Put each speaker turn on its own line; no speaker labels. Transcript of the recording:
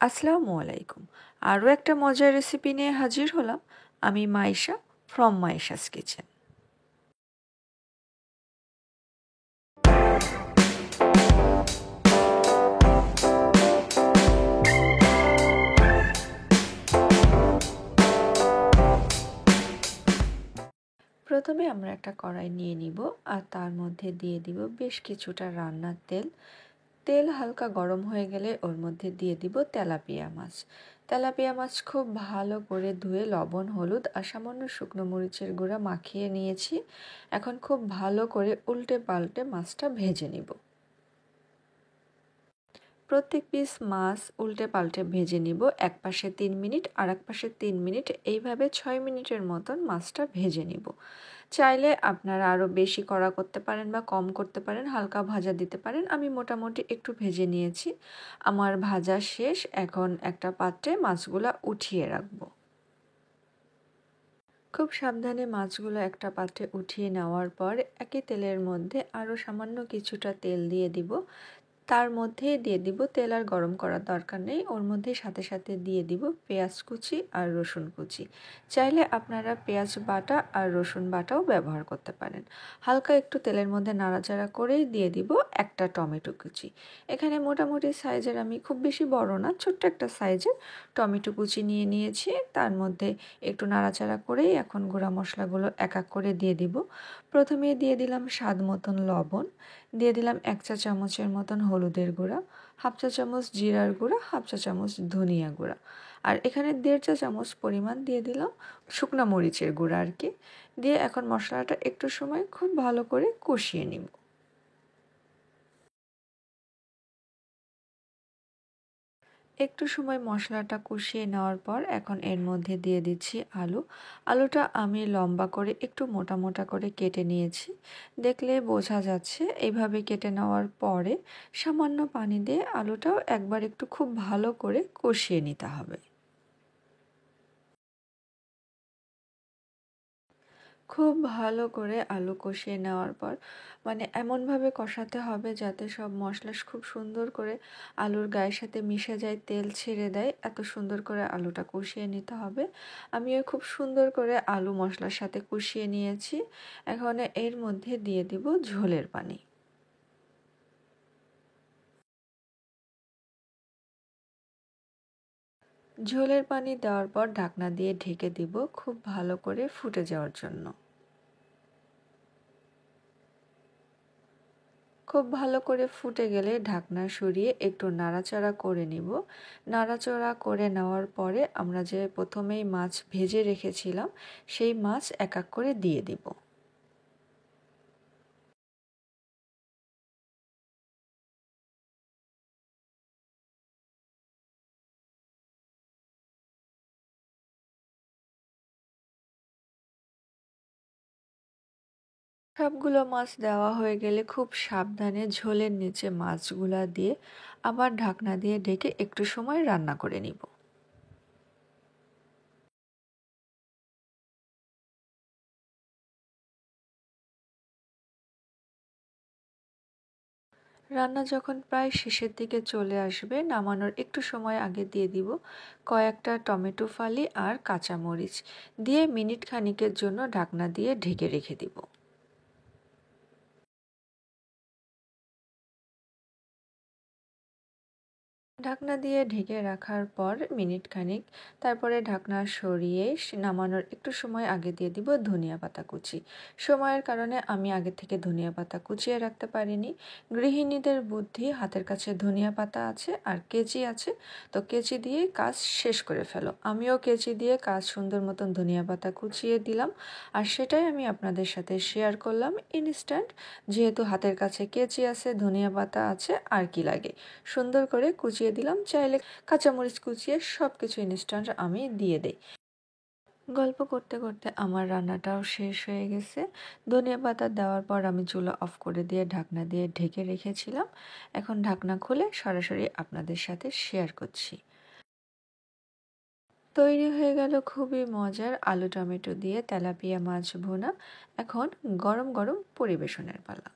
আসসালামু আলাইকুম। আরও একটা মজার রেসিপি নিয়ে হাজির হলাম। আমি মাইশা ফ্রম মাইশাস কিচেন। প্রথমে আমরা একটা কড়াই নিয়ে নিব আর তার মধ্যে দিয়ে দিব বেশ কিছুটা রান্নার তেল। তেল হালকা গরম হয়ে গেলে ওর মধ্যে দিয়ে দিব তেলাপিয়া মাছ। তেলাপিয়া মাছ খুব ভালো করে ধুয়ে লবণ, হলুদ আর সামান্য শুকনো মরিচের গুঁড়া মাখিয়ে নিয়েছি। এখন খুব ভালো করে উল্টে পাল্টে মাছটা ভেজে নিব। প্রত্যেক পিস মাছ উল্টে পাল্টে ভেজে নিব। এক পাশে 3 মিনিট আর এক পাশে 3 মিনিট, এইভাবে 6 মিনিটের মতন মাছটা ভেজে নিব। চাইলে আপনারা আরও বেশি কড়া করতে পারেন বা কম করতে পারেন, হালকা ভাজা দিতে পারেন। আমি মোটামুটি একটু ভেজে নিয়েছি। আমার ভাজা শেষ। এখন একটা পাত্রে মাছগুলো উঠিয়ে রাখবো। খুব সাবধানে মাছগুলো একটা পাত্রে উঠিয়ে নেওয়ার পর একই তেলের মধ্যে আরও সামান্য কিছুটা তেল দিয়ে দিব। তার মধ্যে দিয়ে দিব, তেল আর গরম করার দরকার নেই, ওর মধ্যে সাথে সাথে দিয়ে দিব পেঁয়াজ কুচি আর রসুন কুচি। চাইলে আপনারা পেঁয়াজ বাটা আর রসুন বাটাও ব্যবহার করতে পারেন। হালকা একটু তেলের মধ্যে নাড়াচাড়া করেই দিয়ে দিব একটা টমেটো কুচি। এখানে মোটামুটি সাইজের, আমি খুব বেশি বড় না, ছোট্ট একটা সাইজের টমেটো কুচি নিয়ে নিয়েছি। তার মধ্যে একটু নাড়াচাড়া করেই এখন গুঁড়া মশলাগুলো এক এক করে দিয়ে দিব। প্রথমে দিয়ে দিলাম স্বাদ মতন লবণ, দিয়ে দিলাম 1 চা চামচের মতন হলুদের গুঁড়া, হাফ চা চামচ জিরার গুঁড়া, হাফ চা চামচ ধনিয়া গুঁড়া, আর এখানে 1.5 চা চামচ পরিমাণ দিয়ে দিলাম শুকনো মরিচের গুঁড়া আর কি। দিয়ে এখন মশলাটা একটু সময় খুব ভালো করে কষিয়ে নিব। একটু সময় মশলাটা কষিয়ে নেওয়ার পর এখন এর মধ্যে দিয়ে দিচ্ছি আলু। আলুটা আমি লম্বা করে একটু মোটা মোটা করে কেটে নিয়েছি। দেখলে বোঝা যাচ্ছে। এইভাবে কেটে নেওয়ার পরে সামান্য পানি দিয়ে আলুটাও একবার একটু খুব ভালো করে কষিয়ে নিতে হবে। খুব ভালো করে আলু কষিয়ে নেওয়ার পর, মানে এমনভাবে কষাতে হবে যাতে সব মশলা খুব সুন্দর করে আলুর গায়ের সাথে মিশে যায়, তেল ছেড়ে দেয়, এত সুন্দর করে আলুটা কষিয়ে নিতে হবে। আমিও খুব সুন্দর করে আলু মশলার সাথে কষিয়ে নিয়েছি। এখন এর মধ্যে দিয়ে দিব ঝোলের পানি। ঝোলের পানি দেওয়ার পর ঢাকনা দিয়ে ঢেকে দিব খুব ভালো করে ফুটে যাওয়ার জন্য। খুব ভালো করে ফুটে গেলে ঢাকনা সরিয়ে একটু নাড়াচাড়া করে নিব। নাড়াচাড়া করে নেওয়ার পরে আমরা যে প্রথমেই মাছ ভেজে রেখেছিলাম সেই মাছ এক এক করে দিয়ে দিব। সবগুলো মাছ দেওয়া হয়ে গেলে খুব সাবধানে ঝোলের নিচে মাছগুলা দিয়ে আবার ঢাকনা দিয়ে ঢেকে একটু সময় রান্না করে নিব। রান্না যখন প্রায় শেষের দিকে চলে আসবে, নামানোর একটু সময় আগে দিয়ে দিব কয়েকটা টমেটো ফালি আর কাঁচামরিচ, দিয়ে মিনিট খানিকের জন্য ঢাকনা দিয়ে ঢেকে রেখে দিব। ঢাকনা দিয়ে ঢেকে রাখার পর মিনিট খানিক, তারপরে ঢাকনা সরিয়ে নামানোর একটু সময় আগে দিয়ে দিব ধনিয়া পাতা কুচি। সময়ের কারণে আমি আগে থেকে ধনিয়া পাতা কুচিয়ে রাখতে পারিনি। গৃহিণীদের বুদ্ধি, হাতের কাছে ধনিয়া পাতা আছে আর কেচি আছে, তো কেচি দিয়ে কাজ শেষ করে ফেলো। আমিও কেচি দিয়ে কাজ সুন্দর মতন ধনিয়া পাতা কুচিয়ে দিলাম, আর সেটাই আমি আপনাদের সাথে শেয়ার করলাম ইনস্ট্যান্ট। যেহেতু হাতের কাছে কেচি আছে, ধনিয়া পাতা আছে, আর কি লাগে, সুন্দর করে কুচিয়ে দিলাম। চাইলে কাঁচামরিচ কুচিয়ে সব কিছু ইনস্ট্যান্ট আমি দিয়ে দেই। গল্প করতে করতে আমার রান্নাটাও শেষ হয়ে গেছে। ধনিয়া পাতা দেওয়ার পর আমি চুলা অফ করে দিয়ে ঢাকনা দিয়ে ঢেকে রেখেছিলাম। এখন ঢাকনা খুলে সরাসরি আপনাদের সাথে শেয়ার করছি। তৈরি হয়ে গেল খুবই মজার আলু টমেটো দিয়ে তেলাপিয়া মাছ ভুনা। এখন গরম গরম পরিবেশনের পালা।